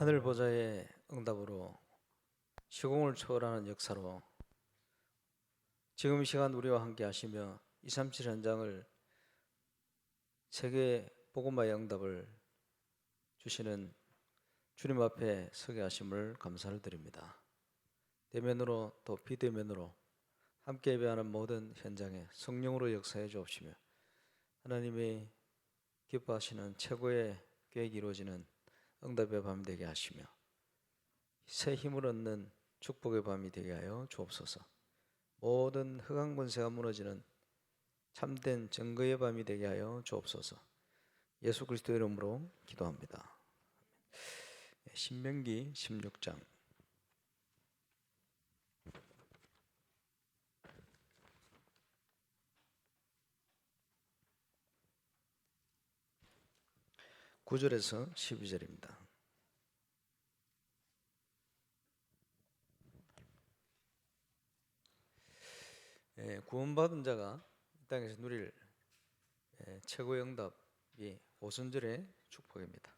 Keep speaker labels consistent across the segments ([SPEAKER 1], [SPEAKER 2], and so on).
[SPEAKER 1] 하늘 보좌의 응답으로 시공을 초월하는 역사로 지금 이 시간 우리와 함께 하시며 237 현장을 세계 복음화의 응답을 주시는 주님 앞에 서게 하심을 감사를 드립니다. 대면으로 또 비대면으로 함께 예배하는 모든 현장에 성령으로 역사해 주옵시며 하나님이 기뻐하시는 최고의 계획이 이루어지는 응답의 밤이 되게 하시며 새 힘을 얻는 축복의 밤이 되게 하여 주옵소서. 모든 흑암 권세가 무너지는 참된 증거의 밤이 되게 하여 주옵소서. 예수 그리스도의 이름으로 기도합니다. 신명기 16장 (9절에서 12절입니다) 구원받은 자가 이 땅에서 누릴 최고의 응답이 오순절의 축복입니다.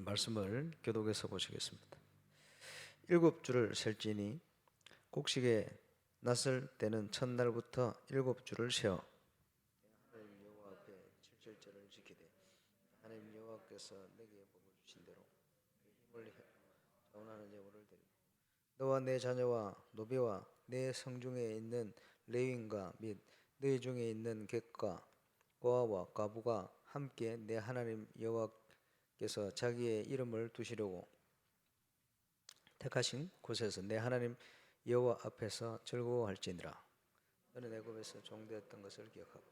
[SPEAKER 1] 말씀을 교독해서 보시겠습니다. 7주를 셀지니 곡식에 낫을 때는 첫날부터 7주를 세어 하나님 여호와 앞에 7절절을 지키되 하나님 여호와께서 내게 복을 주신 대로 힘을 자원하는 예물을 드리고 너와 내 자녀와 노비와 내 성중에 있는 레위인과 및 너희 중에 있는 객과 고아와 과부가 함께 내 하나님 여호와께서 자기의 이름을 두시려고 택하신 곳에서 내 하나님 여호와 앞에서 즐거워할지니라. 너는 애굽에서 종되었던 것을 기억하고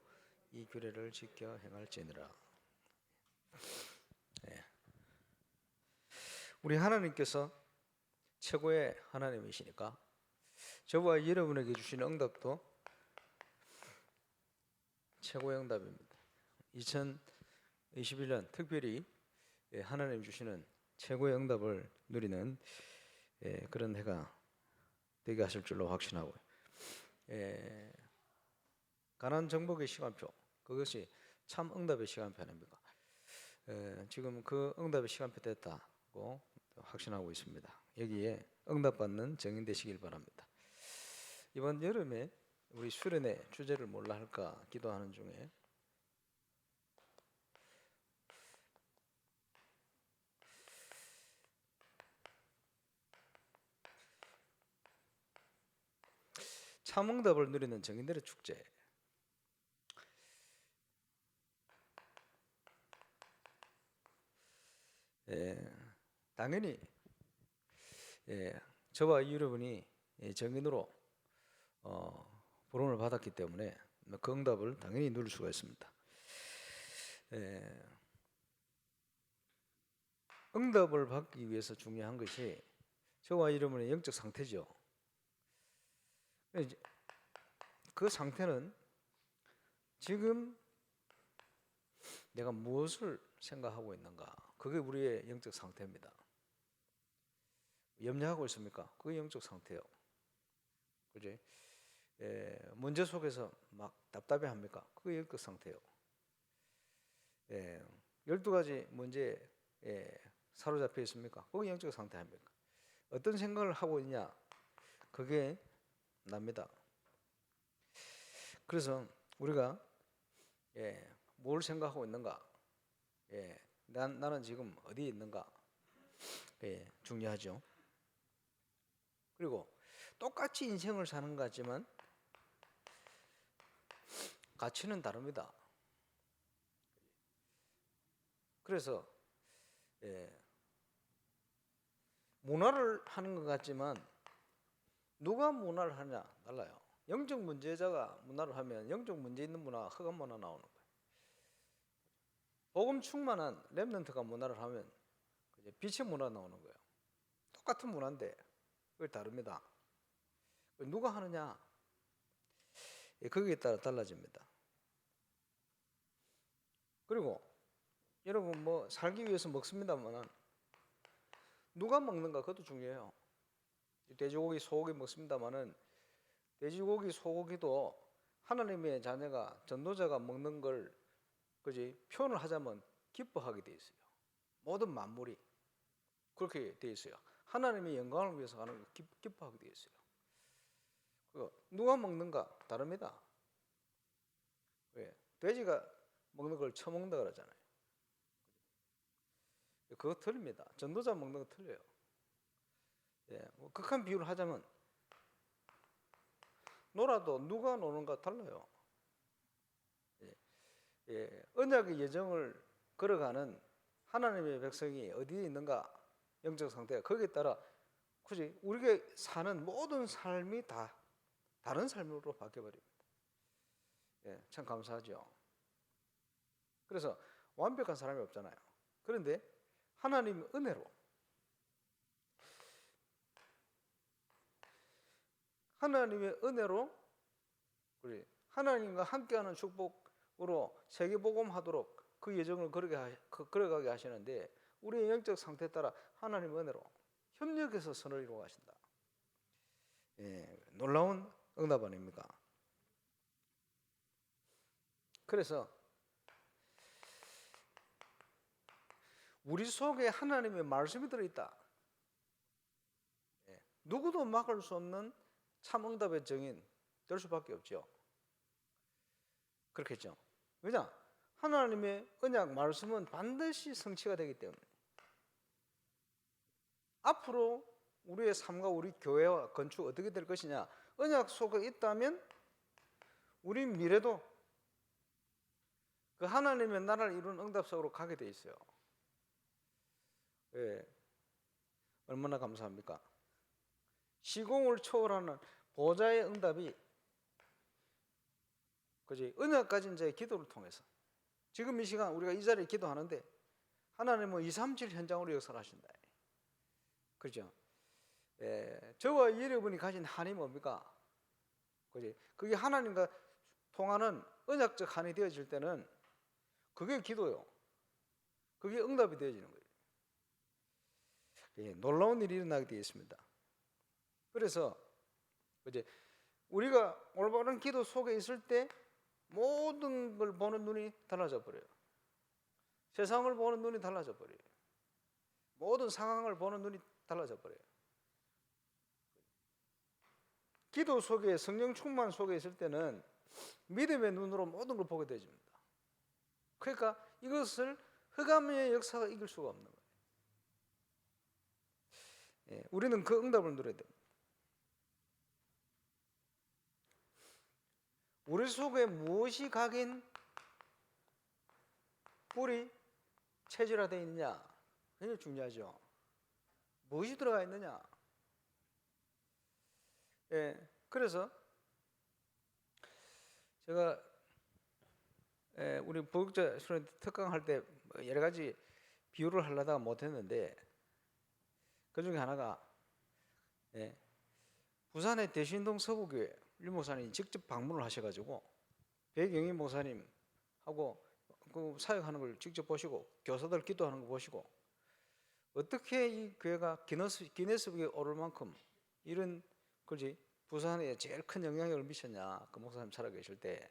[SPEAKER 1] 이 규례를 지켜 행할지니라. 우리 하나님께서 최고의 하나님이시니까 저와 여러분에게 주신 응답도 최고의 응답입니다. 2021년 특별히 하나님 주시는 최고의 응답을 누리는 그런 해가 되게 하실 줄로 확신하고요. 가난 정복의 시간표, 그것이 참 응답의 시간표 아닙니까? 지금 그 응답의 시간표 됐다고 확신하고 있습니다. 여기에 응답받는 증인 되시길 바랍니다. 이번 여름에 우리 수련회 주제를 뭘로 할까 기도하는 중에 참 응답을 누리는 증인들의 축제. 당연히 저와 여러분이 증인으로 부름을 받았기 때문에 그 응답을 당연히 누릴 수가 있습니다. 응답을 받기 위해서 중요한 것이 저와 여러분의 영적 상태죠. 그 상태는 지금 내가 무엇을 생각하고 있는가, 그게 우리의 영적 상태입니다. 염려하고 있습니까? 그게 영적 상태예요. 그지? 문제 속에서 막 답답해합니까? 그게 영적 상태예요. 12가지 문제에 사로잡혀 있습니까? 그게 영적 상태 아닙니까? 어떤 생각을 하고 있냐, 그게 납니다. 그래서 우리가 뭘 생각하고 있는가, 나는 지금 어디에 있는가, 중요하죠. 그리고 똑같이 인생을 사는 것 같지만 가치는 다릅니다. 그래서 문화를 하는 것 같지만 누가 문화를 하냐 달라요. 영적 문제자가 문화를 하면 영적 문제 있는 문화, 흑암 문화 나오는 거예요. 복음 충만한 렘넌트가 문화를 하면 빛의 문화 나오는 거예요. 똑같은 문화인데 그게 다릅니다. 누가 하느냐, 거기에 따라 달라집니다. 그리고 여러분 뭐 살기 위해서 먹습니다만 누가 먹는가 그것도 중요해요. 돼지고기, 소고기 먹습니다만은 돼지고기, 소고기도 하나님의 자녀가 전도자가 먹는 걸 그지 표현을 하자면 기뻐하게 돼 있어요. 모든 만물이 그렇게 되어 있어요. 하나님의 영광을 위해서 하는 걸 기뻐하게 되어 있어요. 누가 먹는가 다릅니다. 왜? 돼지가 먹는 걸 처먹는다 그러잖아요. 그거 틀립니다. 전도자 먹는 거 틀려요. 뭐 극한 비유를 하자면 놀아도 누가 노는가 달라요. 언약의 여정을 걸어가는 하나님의 백성이 어디에 있는가, 영적 상태가 거기에 따라 굳이 우리가 사는 모든 삶이 다 다른 삶으로 바뀌어버립니다. 참 감사하죠. 그래서 완벽한 사람이 없잖아요. 그런데 하나님의 은혜로 우리 하나님과 함께하는 축복으로 세계복음하도록 그 여정을 걸어가게 하시는데 우리의 영적 상태에 따라 하나님의 은혜로 협력해서 선을 이루어 가신다. 놀라운 응답 아닙니까? 그래서 우리 속에 하나님의 말씀이 들어있다. 누구도 막을 수 없는 참 응답의 증인 될 수밖에 없죠. 그렇겠죠. 왜냐? 하나님의 언약 말씀은 반드시 성취가 되기 때문에 앞으로 우리의 삶과 우리 교회와 건축 어떻게 될 것이냐, 언약 속에 있다면 우리 미래도 그 하나님의 나라를 이루는 응답 속으로 가게 돼 있어요. 얼마나 감사합니까? 시공을 초월하는 보좌의 응답이 언약 가진 자의 기도를 통해서 지금 이 시간 우리가 이 자리에 기도하는데 하나님은 237 현장으로 역사하신다. 그렇죠? 저와 여러분이 가진 한이 뭡니까? 그게 하나님과 통하는 언약적 한이 되어질 때는 그게 기도요. 그게 응답이 되어지는 거예요. 놀라운 일이 일어나게 되어 있습니다. 그래서 우리가 올바른 기도 속에 있을 때 모든 걸 보는 눈이 달라져 버려요. 세상을 보는 눈이 달라져 버려요. 모든 상황을 보는 눈이 달라져 버려요. 기도 속에, 성령 충만 속에 있을 때는 믿음의 눈으로 모든 걸 보게 되집니다. 그러니까 이것을 흑암의 역사가 이길 수가 없는 거예요. 우리는 그 응답을 누려야 됩니다. 우리 속에 무엇이 각인 뿔이 체질화되어 있느냐, 굉장히 중요하죠. 무엇이 들어가 있느냐. 그래서 제가 우리 보육자 수련 특강할 때 여러 가지 비유를 하려다가 못했는데 그 중에 하나가 부산의 대신동 서부교회 유 목사님이 직접 방문을 하셔가지고 백영희 목사님하고 그 사역하는 걸 직접 보시고 교사들 기도하는 거 보시고 어떻게 이 교회가 기네스북에 오를 만큼 이런 부산에 제일 큰 영향력을 미쳤냐, 그 목사님 살아계실 때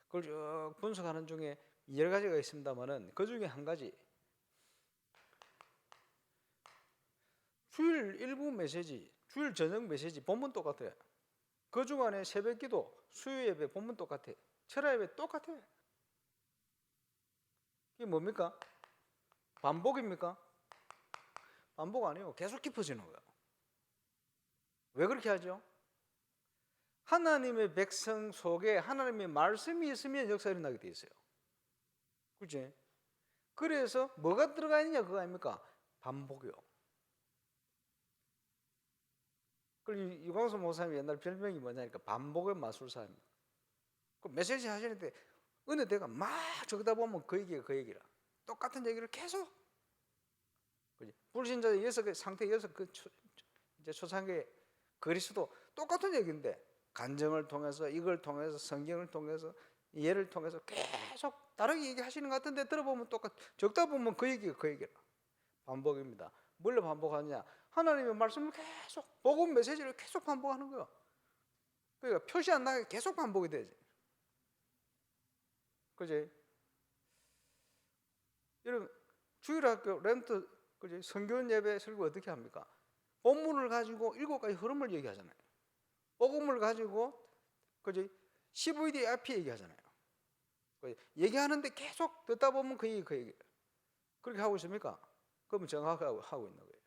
[SPEAKER 1] 그걸 쭉 분석하는 중에 여러 가지가 있습니다만은 그 중에 한 가지, 주일 일부 메시지, 주일 저녁 메시지 본문 똑같아요. 그 주간에 새벽기도, 수요예배 본문 똑같아. 철야예배 똑같아. 이게 뭡니까? 반복입니까? 반복 아니에요. 계속 깊어지는 거예요. 왜 그렇게 하죠? 하나님의 백성 속에 하나님의 말씀이 있으면 역사가 일어나게 돼 있어요. 그렇지? 그래서 뭐가 들어가 있느냐 그거 아닙니까? 반복이요. 그리고 유광수 목사님이 옛날 별명이 뭐냐니까 반복의 마술사입니다. 그 메시지 하시는데 은혜대가 막 적다 보면 그 얘기가 그 얘기라. 똑같은 얘기를 계속. 불신자 상태 6, 이제 초창기 그리스도 똑같은 얘기인데 간증을 통해서 이걸 통해서 성경을 통해서 예를 통해서 계속 다르게 얘기하시는 것 같은데 들어보면 적다 보면 그 얘기가 그 얘기라. 반복입니다. 뭘 반복하느냐? 하나님의 말씀을 계속 복음 메시지를 계속 반복하는 거예요. 그러니까 표시 안 나게 계속 반복이 되지. 그지? 여러분 주일학교 렌트 그지 성경 예배 설교 어떻게 합니까? 본문을 가지고 7가지 흐름을 얘기하잖아요. 복음을 가지고 그지 CVD 앞에 얘기하잖아요. 얘기하는데 계속 듣다 보면 그 얘기 그렇게 하고 있습니까? 그러면 정확하게 하고 있는 거예요.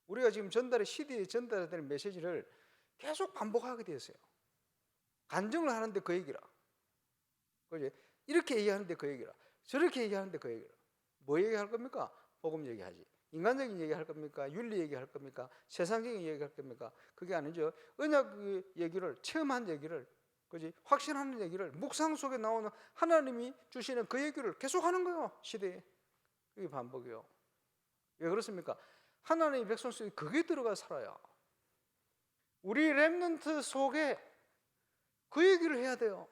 [SPEAKER 1] 우리가 지금 CD에 전달되는 메시지를 계속 반복하게 되었어요. 간증을 하는데 그 얘기라. 그지? 이렇게 얘기하는데 그 얘기라. 저렇게 얘기하는데 그 얘기라. 뭐 얘기할 겁니까? 복음 얘기하지. 인간적인 얘기할 겁니까? 윤리 얘기할 겁니까? 세상적인 얘기할 겁니까? 그게 아니죠. 언약 얘기를 체험한 얘기를 그지? 확신하는 얘기를 묵상 속에 나오는 하나님이 주시는 그 얘기를 계속 하는 거예요. 시대에. 그게 반복이요. 왜 그렇습니까? 하나님의 백성 속에 그게 들어가 살아요. 우리 렘넌트 속에 그 얘기를 해야 돼요.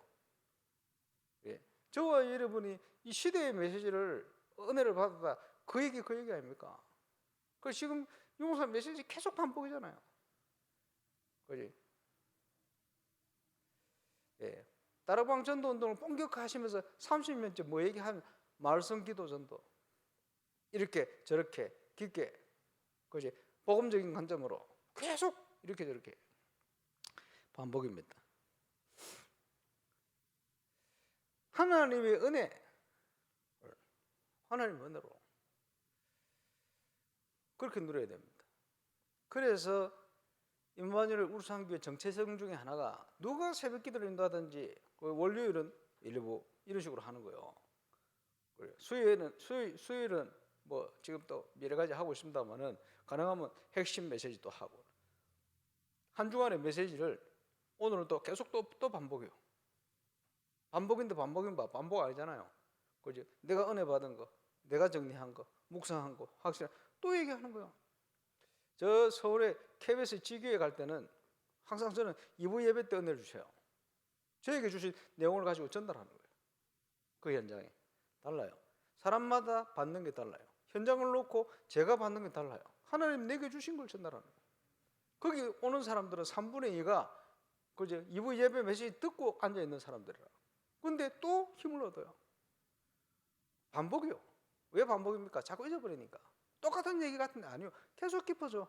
[SPEAKER 1] 예. 저와 여러분이 이 시대의 메시지를 은혜를 받았다. 그 얘기 아닙니까? 그 지금 용사 메시지 계속 반복이잖아요. 그지? 예. 다락방 전도 운동을 본격화하시면서 30년째 뭐 얘기하면 말씀 기도 전도 이렇게 저렇게 깊게 그지? 복음적인 관점으로 계속 이렇게 저렇게 반복입니다. 하나님의 은혜, 하나님의 은혜로 그렇게 누려야 됩니다. 그래서 임마누엘 울산교회 정체성 중에 하나가 누가 새벽 기도를 인도하든지 월요일은 일부 이런 식으로 하는 거예요. 수요일은 뭐 지금 또 여러 가지 하고 있습니다만은 가능하면 핵심 메시지도 하고 한 주간의 메시지를 오늘은 또 계속 또 반복해요. 반복인데 반복 아니잖아요. 그죠? 내가 은혜 받은 거, 내가 정리한 거, 묵상한 거, 확실한 또 얘기하는 거예요. 저 서울에 KBS 지교회 갈 때는 항상 저는 2부 예배 때 은혜를 주셔요. 저에게 주신 내용을 가지고 전달하는 거예요. 그 현장에 달라요. 사람마다 받는 게 달라요. 현장을 놓고 제가 받는 게 달라요. 하나님 내게 주신 걸 전달하는 거예요. 거기 오는 사람들은 3분의 2가 그죠? 2부 예배 메시지 듣고 앉아 있는 사람들이라. 근데 또 힘을 얻어요. 반복이요. 왜 반복입니까? 자꾸 잊어버리니까. 똑같은 얘기 같은데 아니요. 계속 깊어져.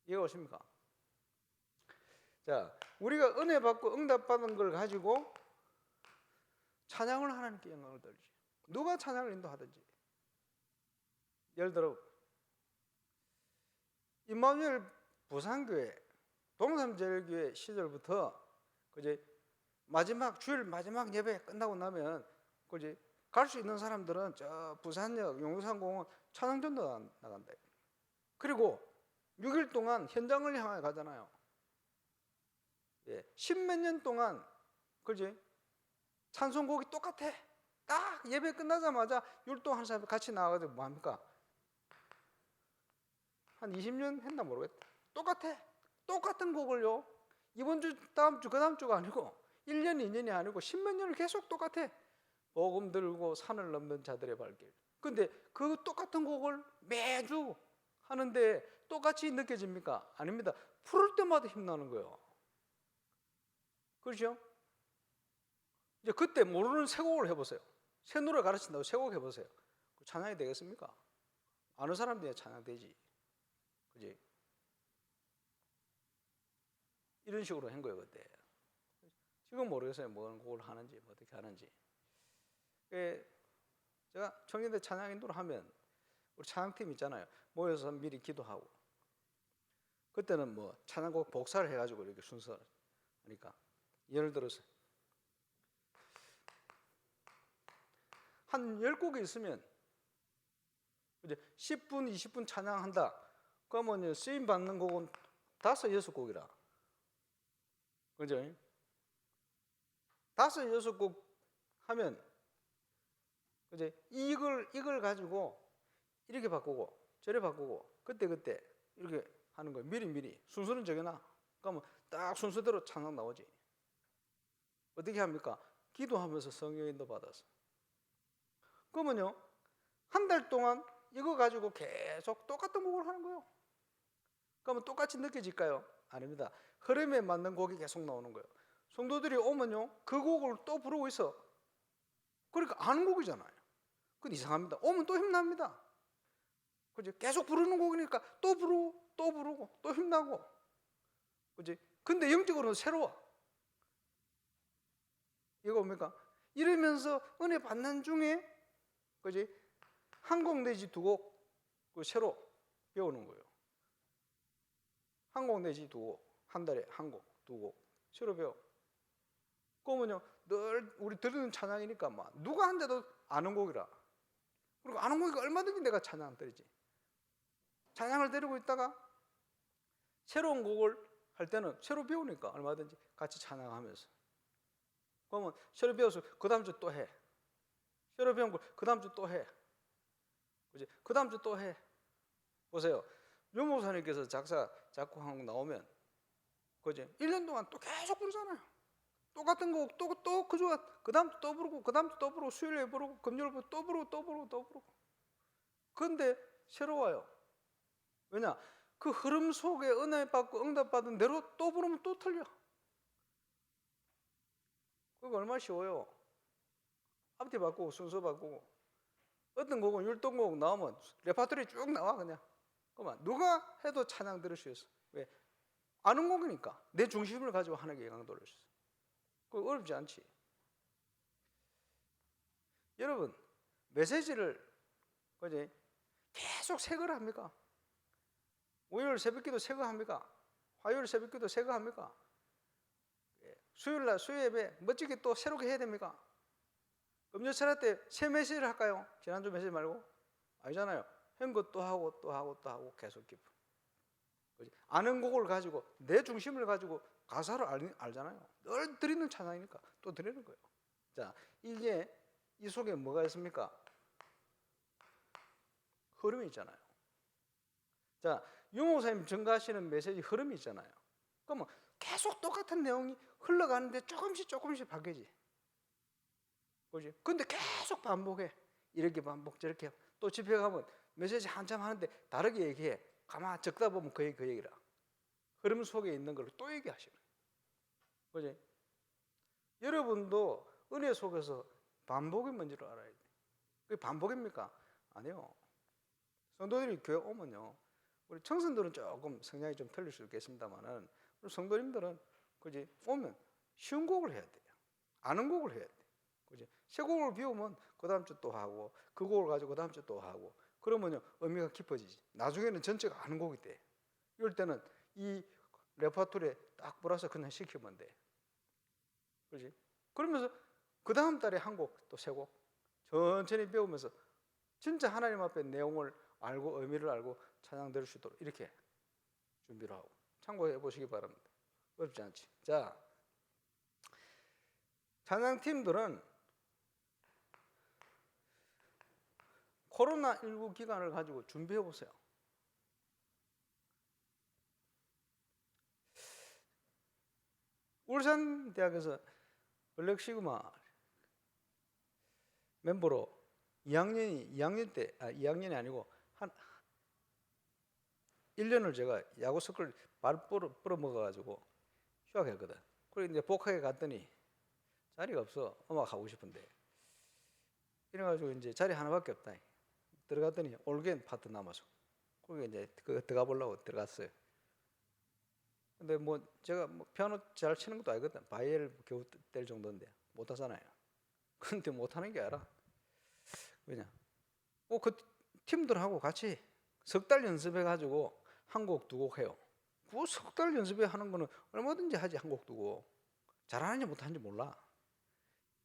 [SPEAKER 1] 이해가 오십니까? 자, 우리가 은혜 받고 응답 받은 걸 가지고 찬양을 하나님께 영광을 돌리지. 누가 찬양을 인도하든지. 예를 들어 임마누엘 부산교회 동삼제일교회 시절부터 그제 주일 마지막 예배 끝나고 나면 그제 갈 수 있는 사람들은 저 부산역 용산공원 찬양전도 나간다. 그리고 6일 동안 현장을 향해 가잖아요. 예, 10몇 년 동안 그지 찬송곡이 똑같아. 딱 예배 끝나자마자 율동하는 사람이 같이 나와가지고 뭐 합니까? 한 20년 했나 모르겠다. 똑같아. 똑같은 곡을요. 이번 주, 다음 주, 그 다음 주가 아니고 1년, 2년이 아니고 10몇 년을 계속 똑같아. 복음 들고 산을 넘는 자들의 발길. 근데 그 똑같은 곡을 매주 하는데 똑같이 느껴집니까? 아닙니다. 풀을 때마다 힘나는 거예요. 그렇죠? 이제 그때 모르는 새 곡을 해보세요. 새 노래 가르친다고 새 곡 해보세요. 찬양이 되겠습니까? 아는 사람들이 찬양되지. 그지? 이런 식으로 한 거예요, 그때. 지금 모르겠어요. 뭔 곡을 하는지, 뭐 어떻게 하는지. 제가 청년대 찬양 인도를 하면 우리 찬양팀 있잖아요. 모여서 미리 기도하고. 그때는 뭐 찬양곡 복사를 해가지고 이렇게 순서 하니까. 예를 들어서 한 10곡이 있으면 이제 10분, 20분 찬양한다. 그러면 쓰임 받는 곡은 5, 6곡이라. 그죠? 5, 6곡 하면 이제 이걸 가지고 이렇게 바꾸고 저래 바꾸고 그때 이렇게 하는 거예요. 미리 순서는 정해놔. 그러면 딱 순서대로 찬양 나오지. 어떻게 합니까? 기도하면서 성령 인도 받아서. 그러면요 한 달 동안 이거 가지고 계속 똑같은 곡을 하는 거예요. 그러면 똑같이 느껴질까요? 아닙니다. 흐름에 맞는 곡이 계속 나오는 거예요. 성도들이 오면요 그 곡을 또 부르고 있어. 그러니까 아는 곡이잖아요.
[SPEAKER 2] 그건 이상합니다. 오면 또 힘납니다. 그지? 계속 부르는 곡이니까 또 부르고 또 부르고 또 힘나고, 그지? 근데 영적으로는 새로워. 이거 뭡니까? 이러면서 은혜 받는 중에, 그지? 한 곡 내지 두 곡 그 새로 배우는 거예요. 한 곡 내지 두 곡, 한 달에 한 곡, 두 곡 새로 배워. 그러면요, 늘 우리 들으는 찬양이니까 막 누가 한데도 아는 곡이라. 그리고 아는 곡이니까 얼마든지 내가 찬양 드리지. 찬양을 드리고 있다가 새로운 곡을 할 때는 새로 배우니까 얼마든지 같이 찬양하면서. 그러면 새로 배워서 그 다음 주 또 해. 새로 배운 걸 그 다음 주 또 해. 그지? 그 다음 주 또 해. 보세요. 유 목사님께서 작곡한 곡 나오면, 그지? 1년 동안 또 계속 부르잖아요. 똑같은 곡, 또 그주가 그 다음 주 또 부르고, 그 다음 주 또 부르고, 수요일에 부르고, 금요일에 또 부르고, 또 부르고, 또 부르고. 그런데 새로워요. 왜냐? 그 흐름 속에 은혜 받고 응답받은 대로 또 부르면 또 틀려. 그거 얼마나 쉬워요. 앞뒤 바꾸고 순서 바꾸고. 어떤 곡은 율동곡 나오면 레파토리 쭉 나와 그냥. 그만 누가 해도 찬양 들을 수 있어. 왜? 아는 곡이니까 내 중심을 가지고 하나님께 영광 돌릴 수 있어. 그거 어렵지 않지. 여러분, 메시지를, 그지? 계속 새거를 합니까? 월요일 새벽기도 새거 합니까? 화요일 새벽기도 새거 합니까? 수요일날 수요 예배 멋지게 또 새롭게 해야 됩니까? 금요 철학 때 새 메시지를 할까요? 지난주 메시지 말고? 아니잖아요. 한 것 또 하고 또 하고 또 하고 계속 깊어. 아는 곡을 가지고 내 중심을 가지고 가사를 알잖아요. 늘 드리는 찬양이니까 또 드리는 거예요. 자, 이게 이 속에 뭐가 있습니까? 흐름이 있잖아요. 자, 유목사님 전가하시는 메시지 흐름이 있잖아요. 그러면 계속 똑같은 내용이 흘러가는데 조금씩 바뀌지. 그지? 근데 계속 반복해. 이렇게 반복 저렇게. 또 집회 가면 메시지 한참 하는데 다르게 얘기해. 가만 적다 보면 그 얘기라. 흐름 속에 있는 걸 또 얘기하시는. 그지? 여러분도 은혜 속에서 반복이 뭔지를 알아야 돼. 그게 반복입니까? 아니요. 성도들이 교회 오면요, 우리 청순들은 조금 성향이 좀 틀릴 수 있겠습니다만은 우리 성도님들은, 그지? 오면 쉬운 곡을 해야 돼요. 아는 곡을 해야 돼. 그지? 새 곡을 배우면 그 다음 주 또 하고, 그 곡을 가지고 그 다음 주 또 하고, 그러면요 의미가 깊어지지. 나중에는 전체가 아는 곡이 돼. 이럴 때는 이 레퍼토리에 딱 몰아서 그냥 시키면 돼. 그지? 그러면서 그 다음 달에 한 곡, 또 새 곡 천천히 배우면서 진짜 하나님 앞에 내용을 알고 의미를 알고 찬양 드릴 수 있도록 이렇게 준비를 하고 참고해 보시기 바랍니다. 어렵지 않지. 자, 찬양팀들은 코로나19 기간을 가지고 준비해 보세요. 울산대학에서 블랙 시그마 멤버로 2학년이 아니고 한 1년을 제가 야구 스쿨 발 뿌려 먹어가지고 휴학했거든. 그리고 이제 복학에 갔더니 자리가 없어. 음악 하고 싶은데. 이래가지고 이제 자리 하나밖에 없다. 들어갔더니 올겐 파트 남아서. 거기 이제 들어가 보려고 들어갔어요. 근데 뭐 제가 뭐 피아노 잘 치는 것도 아니거든. 바이엘 겨우 뗄 정도인데 못 하잖아요. 근데 못 하는 게 아니라 왜냐? 그 팀들하고 같이 석 달 연습해 가지고 한 곡 두 곡 해요. 그 석 달 연습해 하는 거는 얼마든지 하지. 한 곡 두 곡. 잘하는지 못하는지 몰라.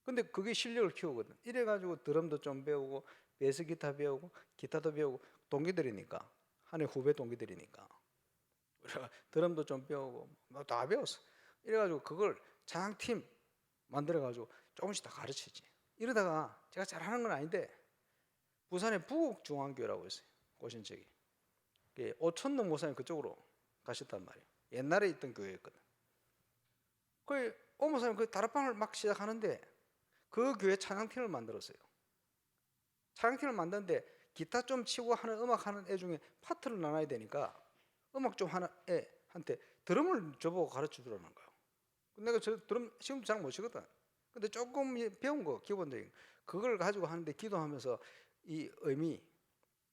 [SPEAKER 2] 근데 그게 실력을 키우거든. 이래 가지고 드럼도 좀 배우고 베이스 기타 배우고 기타도 배우고 동기들이니까 한해 후배 동기들이니까 드럼도 좀 배우고 뭐 다 배웠어. 이래 가지고 그걸 찬양팀 만들어 가지고 조금씩 다 가르치지. 이러다가 제가 잘하는 건 아닌데 부산에 부국중앙교회라고 있어요. 고신적이. 오천동 목사님 그쪽으로 가셨단 말이에요. 옛날에 있던 교회였거든. 그 오목사님 그 다락방을 막 시작하는데 그 교회 찬양팀을 만들었어요. 찬양팀을 만드는데 기타 좀 치고 하는 음악하는 애 중에 파트를 나눠야 되니까 음악 좀 하는 애한테 드럼을 저보고 가르쳐 주라는 거예요. 내가 저 드럼 지금도 잘 못 치거든. 근데 조금 배운 거 기본적인 그걸 가지고 하는데 기도하면서 이 의미,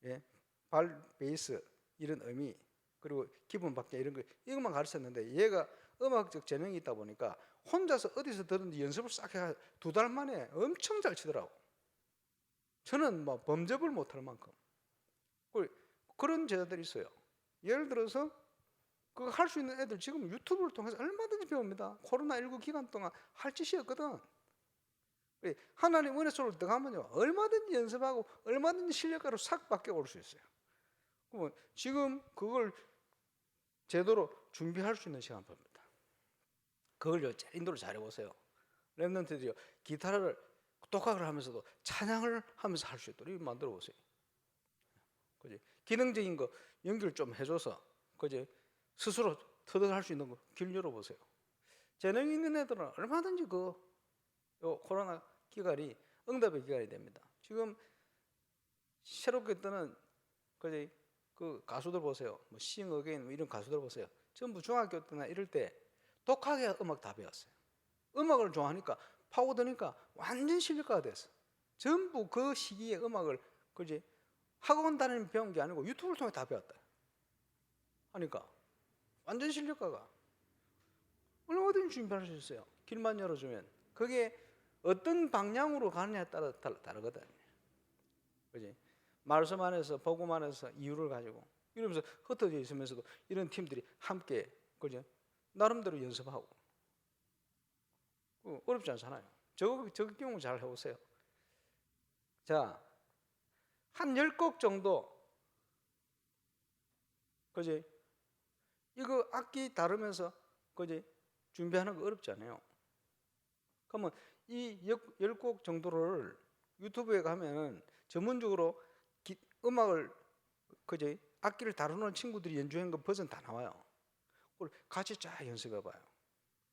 [SPEAKER 2] 예? 발 베이스 이런 의미, 그리고 기분 박자 이런 거 이것만 가르쳤는데 얘가 음악적 재능이 있다 보니까 혼자서 어디서 들었는지 연습을 싹 해 2달 만에 엄청 잘 치더라고. 저는 뭐 범접을 못할 만큼 그런 제자들이 있어요. 예를 들어서 그거 할 수 있는 애들 지금 유튜브를 통해서 얼마든지 배웁니다. 코로나19 기간 동안 할 짓이 없거든. 하나님 은혜 속으로 들어가면요 얼마든지 연습하고 얼마든지 실력가로 싹 바뀌어 올 수 있어요. 그러면 지금 그걸 제대로 준비할 수 있는 시간 겁니다. 그걸요 인도를 잘해보세요. 랩런트들이요 기타를 독학을 하면서도 찬양을 하면서 할 수 있도록 만들어 보세요. 그지? 기능적인 거 연결 좀 해줘서 그지? 스스로 터득할 수 있는 거 길 열어보세요. 재능 있는 애들은 얼마든지 요 코로나 기간이 응답의 기간이 됩니다. 지금 새롭게 뜨는 그지? 그 가수들 보세요. 뭐 싱 어게인 뭐 이런 가수들 보세요. 전부 중학교 때나 이럴 때 독하게 음악 다 배웠어요. 음악을 좋아하니까 파고드니까 완전 실력가가 됐어. 전부 그 시기에 음악을 그지? 학원 다니는 배운 게 아니고 유튜브를 통해 다 배웠다. 하니까 완전 실력가가 얼마든지 준비할 수 있어요. 길만 열어주면. 그게 어떤 방향으로 가느냐에 따라 다르거든. 그지? 말씀 안에서 복음 안에서 이유를 가지고 이러면서 흩어져 있으면서도 이런 팀들이 함께 그죠? 나름대로 연습하고 어렵지 않잖아요. 저거 경우 잘 해보세요. 자, 한 10곡 정도 그지? 이거 악기 다루면서 그지? 준비하는 거 어렵지 않아요. 그러면 이 10곡 정도를 유튜브에 가면 전문적으로 음악을 그지? 악기를 다루는 친구들이 연주한 거 버전 다 나와요. 그걸 같이 쫙 연습해 봐요.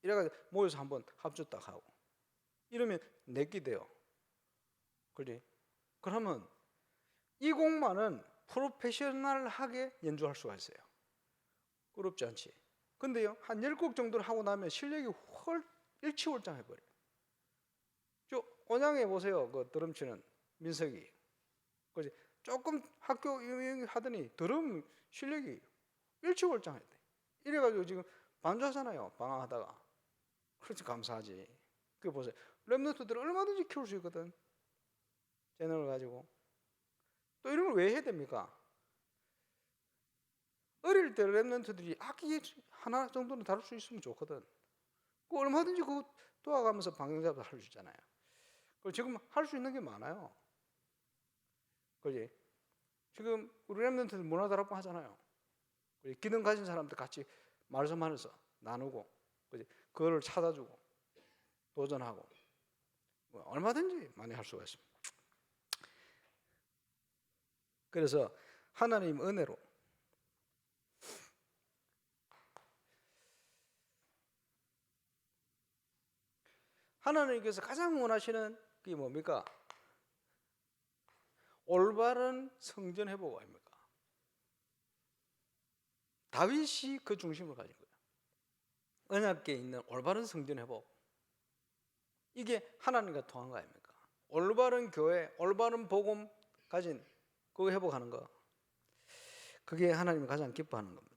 [SPEAKER 2] 이래가지고 모여서 한번 합주 딱 하고 이러면 내기 돼요. 그지? 그러면 이 곡만은 프로페셔널하게 연주할 수가 있어요. 어렵지 않지. 근데요 한 10곡 정도를 하고 나면 실력이 일치월장해버려요. 저 온양에 보세요. 그 드럼 치는 민석이 그지? 조금 학교 하더니 드럼 실력이 일치월장해 돼. 이래가지고 지금 반주하잖아요. 방황하다가. 그렇지 감사하지. 그 보세요. 랩노트들은 얼마든지 키울 수 있거든. 재능을 가지고. 또 이런 걸 왜 해야 됩니까? 어릴 때 랩런트들이 악기 하나 정도는 다룰 수 있으면 좋거든. 그 얼마든지 그거 도와가면서 방향잡이 할 수 있잖아요. 지금 할 수 있는 게 많아요. 그지? 지금 우리 랩런트들 문화다락방 하잖아요. 그지? 기능 가진 사람들 같이 말씀하면서 나누고, 그지? 그거를 찾아주고, 도전하고, 뭐 얼마든지 많이 할 수가 있습니다. 그래서 하나님 은혜로 하나님께서 가장 원하시는 그게 뭡니까? 올바른 성전 회복 아닙니까? 다윗이 그 중심을 가진 거예요. 언약궤에 있는 올바른 성전 회복. 이게 하나님과 통한 거 아닙니까? 올바른 교회, 올바른 복음 가진 그거 회복하는 거. 그게 하나님이 가장 기뻐하는 겁니다.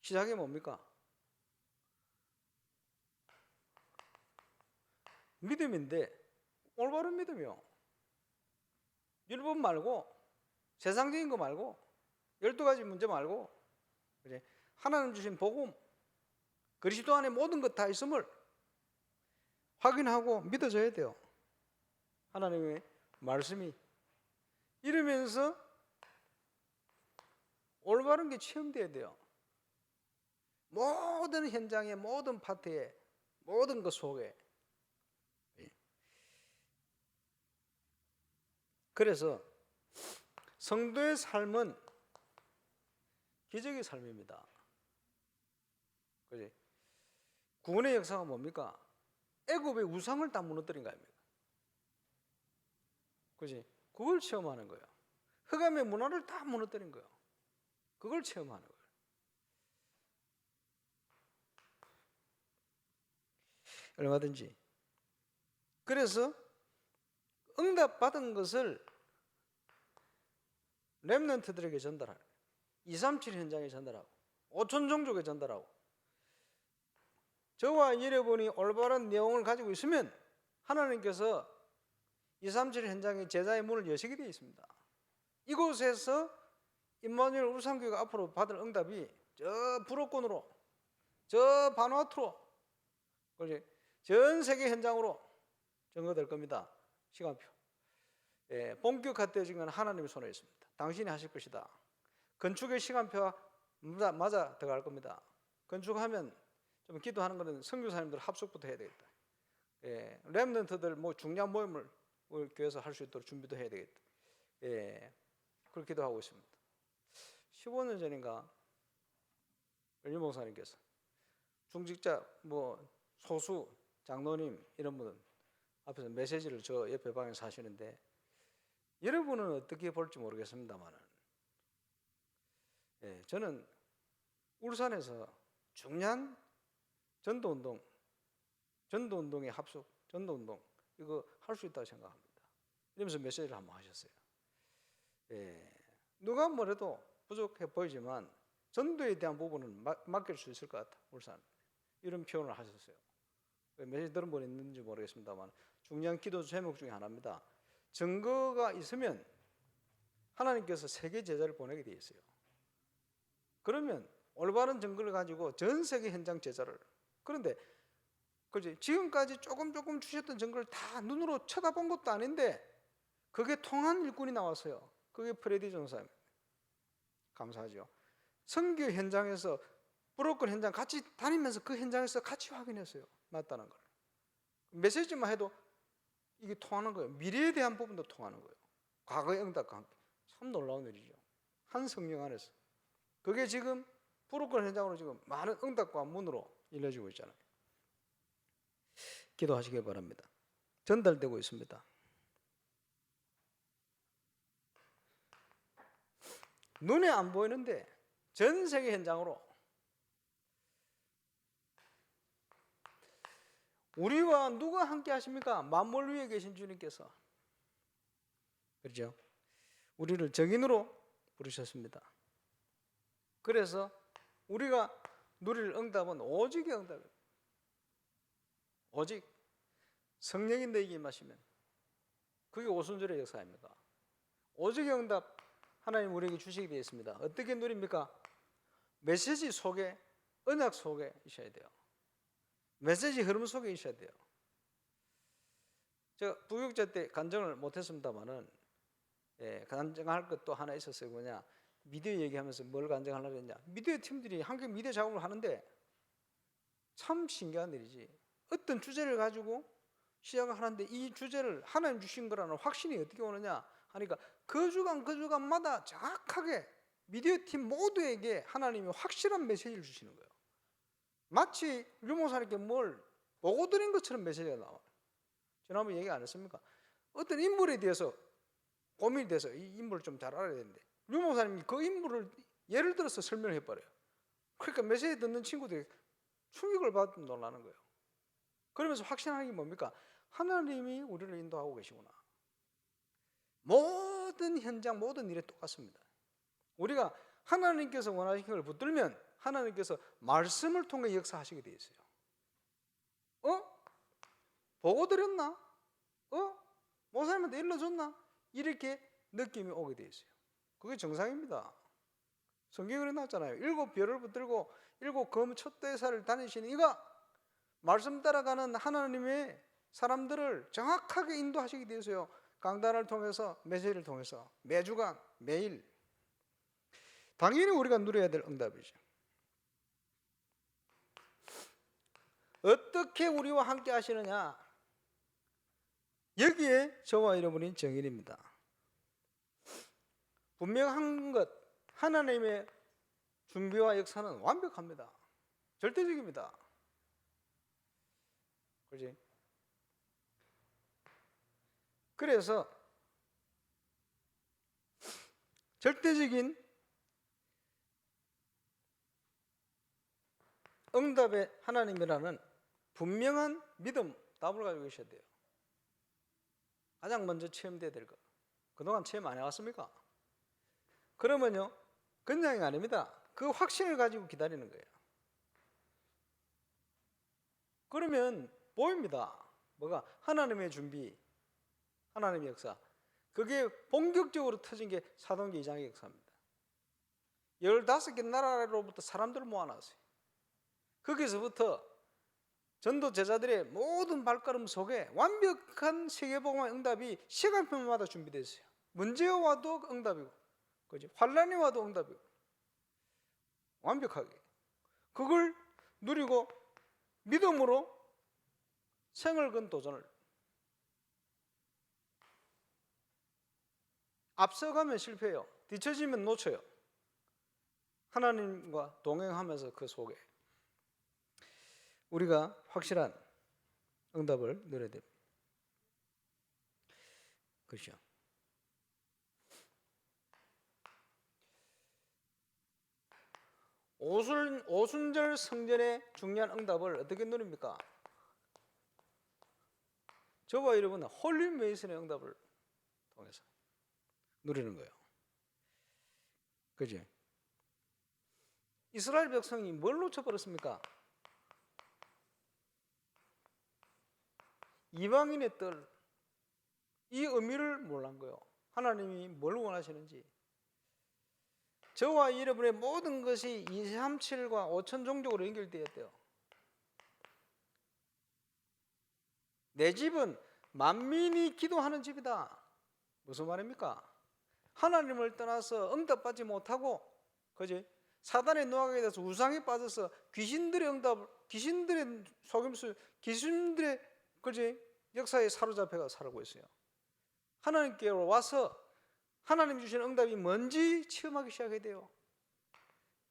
[SPEAKER 2] 시작이 뭡니까? 믿음인데 올바른 믿음이요. 율법 말고 세상적인 거 말고 12가지 문제 말고 그래? 하나님 주신 복음 그리스도 안에 모든 것 다 있음을 확인하고 믿어져야 돼요. 하나님의 말씀이 이러면서 올바른 게 체험돼야 돼요. 모든 현장에 모든 파트에 모든 것 속에. 그래서 성도의 삶은 기적의 삶입니다. 그지? 구원의 역사가 뭡니까? 애굽의 우상을 다 무너뜨린 거 아닙니까? 그지? 그걸 체험하는 거예요. 흑암의 문화를 다 무너뜨린 거예요. 그걸 체험하는 거예요. 얼마든지. 그래서 응답 받은 것을 렘넌트들에게 전달하고 237 현장에 전달하고 5천 종족에 전달하고 저와 여러분이 올바른 내용을 가지고 있으면 하나님께서 237 현장에 제자의 문을 여시게 되어 있습니다. 이곳에서 임마누엘 울산교회가 앞으로 받을 응답이 저 불어권으로 저 바누아투로 전 세계 현장으로 전거될 겁니다. 시간표. 본격화되어진 건 하나님의 손에 있습니다. 당신이 하실 것이다. 건축의 시간표와 맞아 들어갈 겁니다. 건축하면 좀 기도하는 것은 선교사님들 합숙부터 해야 되겠다. 렘넌트들 중량 모임을 교회에서 할 수 있도록 준비도 해야 되겠다. 그렇게 기도하고 있습니다. 15년 전인가 유 목사님께서 중직자 소수 장로님 이런 분은 앞에서 메시지를 저 옆에 방에서 하시는데 여러분은 어떻게 볼지 모르겠습니다만 저는 울산에서 중요한 전도운동의 합숙, 전도운동 이거 할 수 있다고 생각합니다. 이러면서 메시지를 한번 하셨어요. 누가 뭐래도 부족해 보이지만 전도에 대한 부분은 맡길 수 있을 것 같아. 울산 이런 표현을 하셨어요. 메시지 들은 분 있는지 모르겠습니다만 중요한 기도 제목 중에 하나입니다. 증거가 있으면 하나님께서 세계 제자를 보내게 되어 있어요. 그러면 올바른 증거를 가지고 전 세계 현장 제자를 그런데 지금까지 조금 주셨던 증거를 다 눈으로 쳐다본 것도 아닌데 그게 통한 일꾼이 나왔어요. 그게 프레디 전사입니다. 감사하죠. 선교 현장에서 브로큰 현장 같이 다니면서 그 현장에서 같이 확인했어요. 맞다는 걸. 메시지만 해도 이게 통하는 거예요. 미래에 대한 부분도 통하는 거예요. 과거의 응답과 함께. 참 놀라운 일이죠. 한 성령 안에서. 그게 지금 브로큰 현장으로 지금 많은 응답과 문으로 일러지고 있잖아요. 기도하시기 바랍니다. 전달되고 있습니다. 눈에 안 보이는데 전 세계 현장으로 우리와 누가 함께 하십니까? 만물 위에 계신 주님께서. 그렇죠? 우리를 정인으로 부르셨습니다. 그래서 우리가 누릴 응답은 오직의 응답이에요. 오직 성령이 너에게 임하시면 그게 오순절의 역사입니다. 오직의 응답 하나님 우리에게 주시게 되어 있습니다. 어떻게 누립니까? 메시지 속에 언약 속에 있어야 돼요. 메시지 흐름 속에 있어야 돼요. 제가 부교육자 때 간증을 못했습니다만은 간증할 것도 하나 있었어요. 뭐냐? 미디어 얘기하면서 뭘 간증하려고 했냐? 미디어 팀들이 함께 미디어 작업을 하는데 참 신기한 일이지. 어떤 주제를 가지고 시작을 하는데 이 주제를 하나님 주신 거라는 확신이 어떻게 오느냐 하니까 그 주간마다 정확하게 미디어 팀 모두에게 하나님이 확실한 메시지를 주시는 거예요. 마치 류 목사님께 뭘 보고 드린 것처럼 메시지가 나와요. 지난번 얘기 안 했습니까? 어떤 인물에 대해서 고민이 돼서 이 인물을 좀 잘 알아야 되는데 류 목사님이 그 인물을 예를 들어서 설명을 해버려요. 그러니까 메시지 듣는 친구들이 충격을 받고 놀라는 거예요. 그러면서 확신하는 게 뭡니까? 하나님이 우리를 인도하고 계시구나. 모든 현장, 모든 일에 똑같습니다. 우리가 하나님께서 원하시는 걸 붙들면 하나님께서 말씀을 통해 역사하시게 되어 있어요. 보고 드렸나? 목사님한테 일러줬나? 이렇게 느낌이 오게 되어 있어요. 그게 정상입니다. 성경에 나왔잖아요. 7 별을 붙들고 7 검 촛대사를 다니시는 이가 말씀 따라가는 하나님의 사람들을 정확하게 인도하시게 되어 있어요. 강단을 통해서 메시지를 통해서 매주간 매일 당연히 우리가 누려야 될 응답이죠. 어떻게 우리와 함께 하시느냐? 여기에 저와 여러분이 정인입니다. 분명한 것 하나님의 준비와 역사는 완벽합니다. 절대적입니다. 그렇지? 그래서 절대적인 응답의 하나님이라는 분명한 믿음, 답을 가지고 계셔야 돼요. 가장 먼저 체험돼야 될 거. 그동안 체험 안 해왔습니까? 그러면요, 그냥이 아닙니다. 그 확신을 가지고 기다리는 거예요. 그러면 보입니다. 뭐가? 하나님의 준비, 하나님의 역사. 그게 본격적으로 터진 게 사도행전 2장의 역사입니다. 15개 나라로부터 사람들을 모아놨어요. 거기서부터 전도 제자들의 모든 발걸음 속에 완벽한 세계복음의 응답이 시간표마다 준비되어 있어요. 문제가 와도 응답이고, 그죠? 환란이 와도 응답이고, 완벽하게. 그걸 누리고 믿음으로 생을 건 도전을. 앞서가면 실패해요. 뒤처지면 놓쳐요. 하나님과 동행하면서 그 속에 우리가 확실한 응답을 누려야 됩니다. 그렇죠. 오순절 성전의 중요한 응답을 어떻게 누립니까? 저와 여러분은 홀리 메이슨의 응답을 통해서 누리는 거예요. 그죠? 이스라엘 백성이 뭘 놓쳐버렸습니까? 이방인의 뜰, 이 의미를 몰란 거예요. 하나님이 뭘 원하시는지. 저와 여러분의 모든 것이 237과 5천 종족으로 연결되어 있대요. 내 집은 만민이 기도하는 집이다. 무슨 말입니까? 하나님을 떠나서 응답받지 못하고, 그지? 사단의 노하게 돼서 우상에 빠져서 귀신들의 응답, 귀신들의 속임수, 귀신들의, 그지? 역사에 사로잡혀가 살고 있어요. 하나님께로 와서 하나님 주신 응답이 뭔지 체험하기 시작해야 돼요.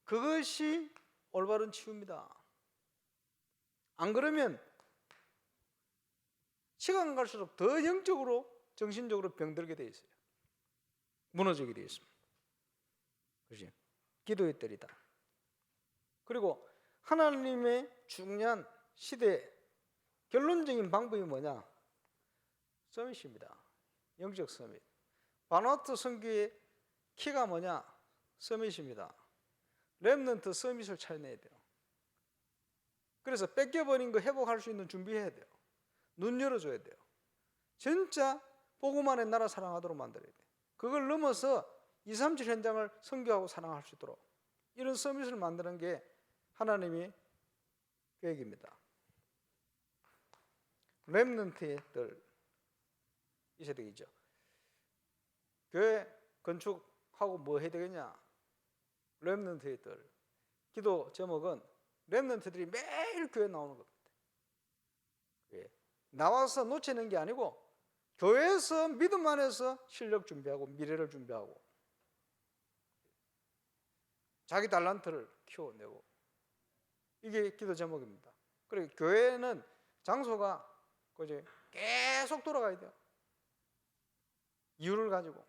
[SPEAKER 2] 그것이 올바른 치유입니다. 안 그러면 시간 갈수록 더 영적으로, 정신적으로 병들게 돼 있어요. 무너지게 돼 있습니다. 그렇지? 기도의 뜰이다. 그리고 하나님의 중요한 시대 결론적인 방법이 뭐냐? 서밋입니다. 영적 서밋. 바누아투 선교의 키가 뭐냐? 서밋입니다. 렘넌트 서밋을 찾아내야 돼요. 그래서 뺏겨버린 거 회복할 수 있는 준비해야 돼요. 눈 열어줘야 돼요. 진짜 복음 안에 나라 사랑하도록 만들어야 돼요. 그걸 넘어서 237 현장을 선교하고 사랑할 수 있도록 이런 서밋을 만드는 게 하나님의 계획입니다. 렘넌트의 뜰, 이 세대이죠. 교회 건축하고 뭐 해야 되겠냐? 렘넌트의 뜰. 기도 제목은 렘넌트들이 매일 교회 나오는 겁니다. 나와서 놓치는 게 아니고 교회에서 믿음 안에서 실력 준비하고 미래를 준비하고 자기 달란트를 키워내고, 이게 기도 제목입니다. 그리고 교회는 장소가 그지 계속 돌아가야 돼요. 이유를 가지고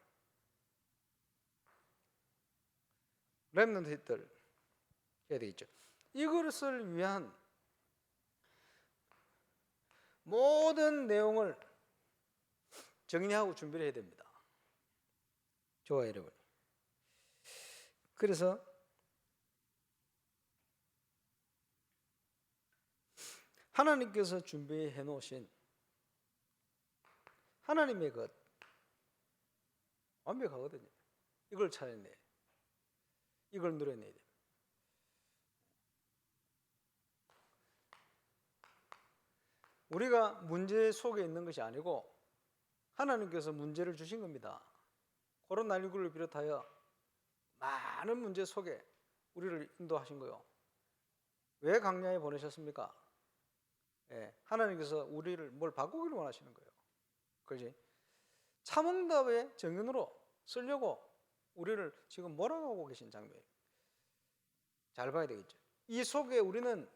[SPEAKER 2] 렘넌트들 해야 되겠죠. 이것을 위한 모든 내용을 정리하고 준비를 해야 됩니다. 좋아요, 여러분. 그래서 하나님께서 준비해 놓으신 하나님의 것 완벽하거든요. 이걸 찾아내, 이걸 누려내야 돼요. 우리가 문제 속에 있는 것이 아니고 하나님께서 문제를 주신 겁니다. 코로나19를 비롯하여 많은 문제 속에 우리를 인도하신 거요. 왜 강야에 보내셨습니까? 하나님께서 우리를 뭘 바꾸기를 원하시는 거예요. 그렇지? 참응답의 정연으로 쓰려고 우리를 지금 몰아가고 계신 장면이에요. 잘 봐야 되겠죠. 이 속에 우리는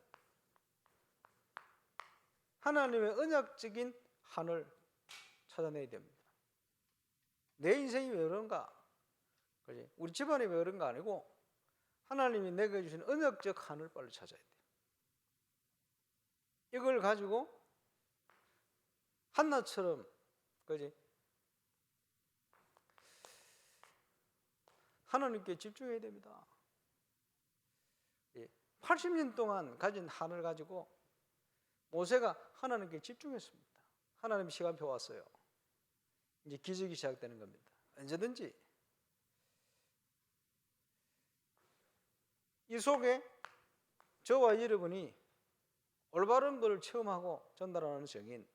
[SPEAKER 2] 하나님의 언약적인 한을 찾아내야 됩니다. 내 인생이 왜 그런가? 그렇지? 우리 집안이 왜 그런가 아니고 하나님이 내게 주신 언약적 한을 빨리 찾아야 돼요. 이걸 가지고 한나처럼, 그지? 하나님께 집중해야 됩니다. 80년 동안 가진 한을 가지고 모세가 하나님께 집중했습니다. 하나님 시간표 왔어요. 이제 기적이 시작되는 겁니다. 언제든지 이 속에 저와 여러분이 올바른 것을 체험하고 전달하는 증인,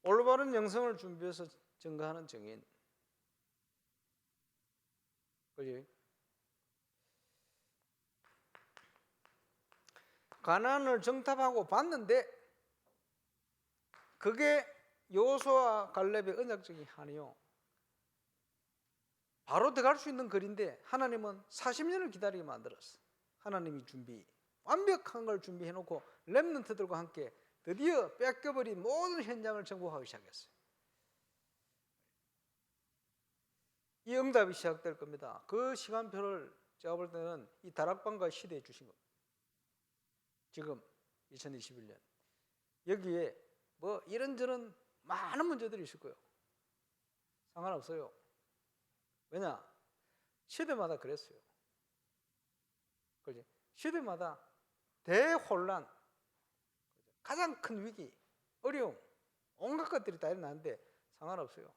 [SPEAKER 2] 올바른 영성을 준비해서 증거하는 증인, 그지? 가나안을 정탐하고 봤는데 그게 여호수아와 갈렙의 언약적인 한이요. 바로 들어갈 수 있는 거리인데 하나님은 40년을 기다리게 만들었어. 하나님이 완벽한 걸 준비해놓고 렘넌트들과 함께 드디어 뺏겨버린 모든 현장을 정복하기 시작했어요. 이 응답이 시작될 겁니다. 그 시간표를 제가 볼 때는 이 다락방과 시대에 주신 겁니다. 지금 2021년 여기에 뭐 이런저런 많은 문제들이 있을 거예요. 상관없어요. 왜냐? 시대마다 그랬어요. 그렇지? 시대마다 대혼란, 가장 큰 위기, 어려움, 온갖 것들이 다 일어나는데 상관없어요.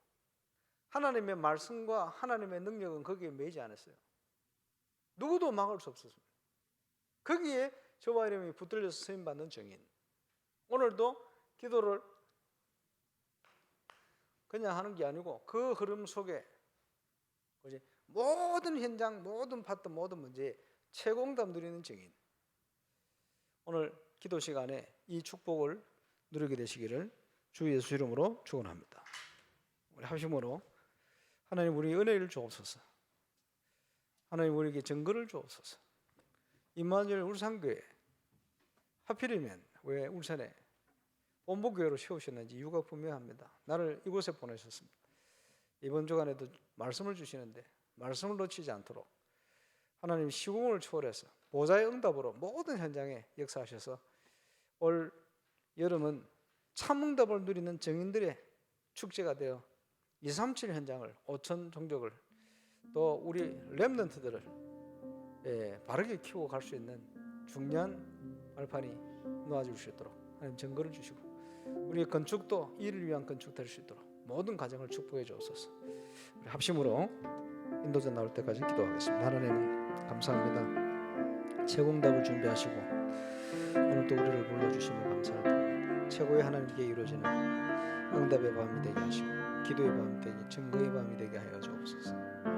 [SPEAKER 2] 하나님의 말씀과 하나님의 능력은 거기에 매이지 않았어요. 누구도 막을 수 없었습니다. 거기에 저와 여러분이 붙들려서 쓰임받는 증인. 오늘도 기도를 그냥 하는 게 아니고 그 흐름 속에 모든 현장, 모든 파트, 모든 문제에 최고응답 누리는 증인. 오늘 기도 시간에 이 축복을 누리게 되시기를 주 예수 이름으로 축원합니다. 우리 합심으로 하나님 우리 은혜를 주옵소서. 하나님 우리에게 증거를 주옵소서. 임마누엘 울산교회 하필이면 왜 울산에 본부교회로 세우셨는지 이유가 분명합니다. 나를 이곳에 보내셨습니다. 이번 주간에도 말씀을 주시는데 말씀을 놓치지 않도록 하나님 시공을 초월해서 보좌의 응답으로 모든 현장에 역사하셔서 올 여름은 참응답을 누리는 증인들의 축제가 되어 237 현장을 5천 종족을 또 우리 렘넌트들을 바르게 키우고 갈 수 있는 중요한 발판이 놓아줄 수 있도록 하나님 증거를 주시고 우리의 건축도 이를 위한 건축 될 수 있도록 모든 가정을 축복해 주옵소서. 우리 합심으로 인도자 나올 때까지 기도하겠습니다. 하나님 감사합니다. 최고응답을 준비하시고 오늘도 우리를 불러주심을 감사합니다. 최고의 하나님께 이루어지는 응답의 밤이 되게 하시고 기도의 밤이 되게 증거의 밤이 되게 하여 주옵소서.